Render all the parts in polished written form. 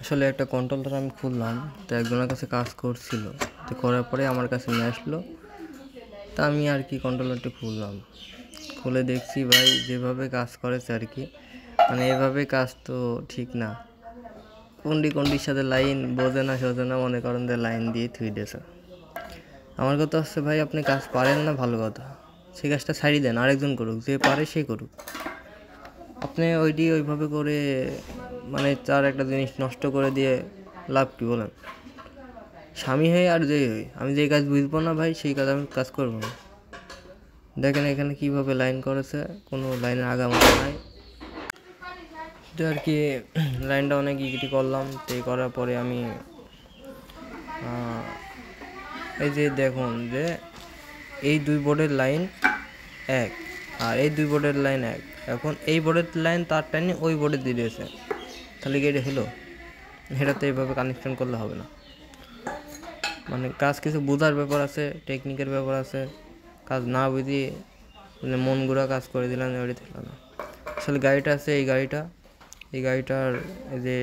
আসলে একটা কন্ট্রোলার আমি খুললাম, তো একজনের কাছে কাজ করছিল, তো করার পরে আমার কাছে নিয়ে আসলো। তা আমি আর কি কন্ট্রোলারটা খুললাম, খুলে দেখছি ভাই যেভাবে কাজ করেছে আর কি, মানে এভাবে কাজ তো ঠিক না। কন্ডির সাথে লাইন বোঝে না সোজে না, মনে করেন যে লাইন দিয়ে থুই দিয়েছে। আমার কথা হচ্ছে ভাই আপনি কাজ পারেন না ভালো কথা, সেই কাজটা ছাড়ি দেন, আরেকজন করুক, যে পারে সে করুক। আপনি ওইভাবে করে মানে তার একটা জিনিস নষ্ট করে দিয়ে লাভ কি বলেন? স্বামী হয়ে আর যেই হই, আমি যেই কাজ বুঝবো না ভাই সেই কাজ আমি কাজ করবো না। দেখেন এখানে কীভাবে লাইন করেছে, কোনো লাইনের আগামাথা নাই। তো আর কি লাইনটা অনেক ইটি করলাম, তো করার পরে আমি এই যে দেখুন যে এই দুই বোর্ডের লাইন এক আর এই দুই বোর্ডের লাইন এক, এখন এই বোর্ডের লাইন তার টাইনে ওই বোর্ডে দিয়ে দিয়েছে, তাহলে কি এটা হলো? এটা তো এইভাবে কানেকশন করলে হবে না। মানে কাজ কিছু বোঝার ব্যাপার আছে, টেকনিকের ব্যাপার আছে, কাজ না বুঝিয়ে মানে মন গুঁড়া কাজ করে দিলাম, ওইটা ছিল না। আসলে গাড়িটা আছে, এই গাড়িটার এই যে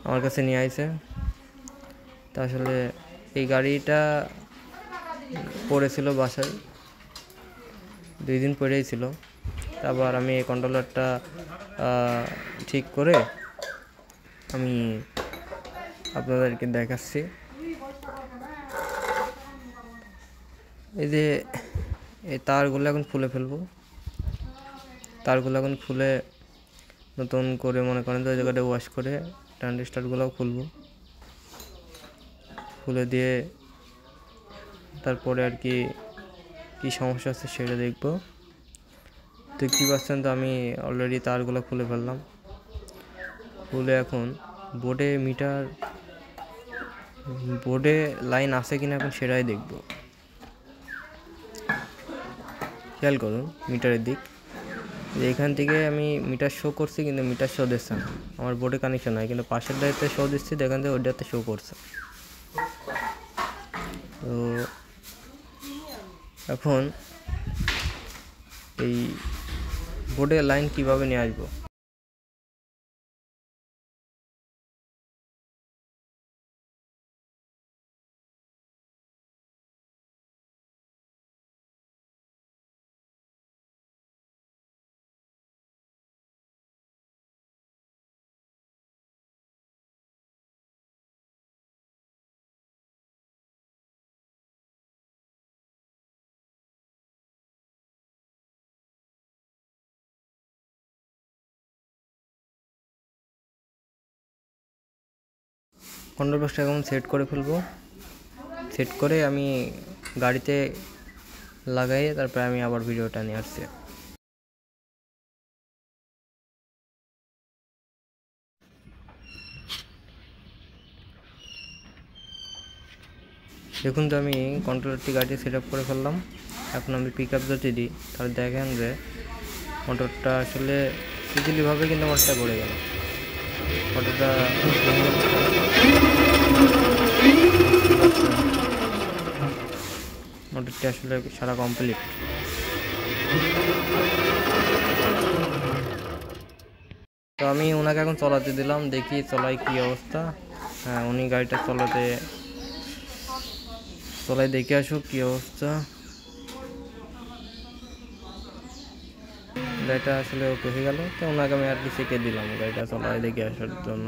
আমার কাছে নিয়ে আইছে। তা আসলে এই গাড়িটা পড়েছিল বাসায়, 2 দিন পরেই ছিল। তারপর আমি এই কন্ট্রোলারটা ঠিক করে আমি আপনাদেরকে দেখাচ্ছি। এই যে এই তারগুলো এখন খুলে ফেলবো, তারগুলো এখন খুলে নতুন করে মনে করেন তো ওই জায়গাটা ওয়াশ করে ট্রানজিস্টারগুলোও খুলবো, খুলে দিয়ে তারপরে আর কি কী সমস্যা আছে সেটা দেখবো। দেখতে পাচ্ছেন তো আমি অলরেডি তারগুলো খুলে ফেললাম, খুলে এখন বোর্ডে লাইন আছে কিনা এখন সেটাই দেখব। খেয়াল করুন মিটারের দিক, যে এখান থেকে আমি মিটার শো করছি কিন্তু মিটার শো দিচ্ছে না, আমার বোর্ডে কানেকশন হয়, কিন্তু পাশের ডাইতে শো দিচ্ছি, দেখেন যে ওইটাতে শো করছে। তো এখন এই বোর্ডে লাইন কিভাবে নিয়ে আসবো, কন্ট্রোল বক্সটা এখন সেট করে ফেলবো। সেট করে আমি গাড়িতে লাগাই, তারপরে আমি আবার ভিডিওটা নিয়ে আসছি। দেখুন তো আমি কন্ট্রোলারটি গাড়িতে সেট আপ করে ফেললাম। এখন আমি পিক আপ যদি দিই, তাহলে দেখেন যে মোটরটা আসলে ইজিলিভাবে কিন্তু মোটরটা ঘুরে গেল। মোটরটি আসলে সারা কমপ্লিট। তো আমি ওনাকে এখন চলাতে দিলাম, দেখি চলাই কি অবস্থা। হ্যাঁ, উনি গাড়িটা চলাই দেখে আসুক কি অবস্থা। গাড়িটা আসলে ওকে হয়ে গেল, তো ওনাকে আমি আর কি শিখে দিলাম গাড়িটা চলাই দেখে আসার জন্য।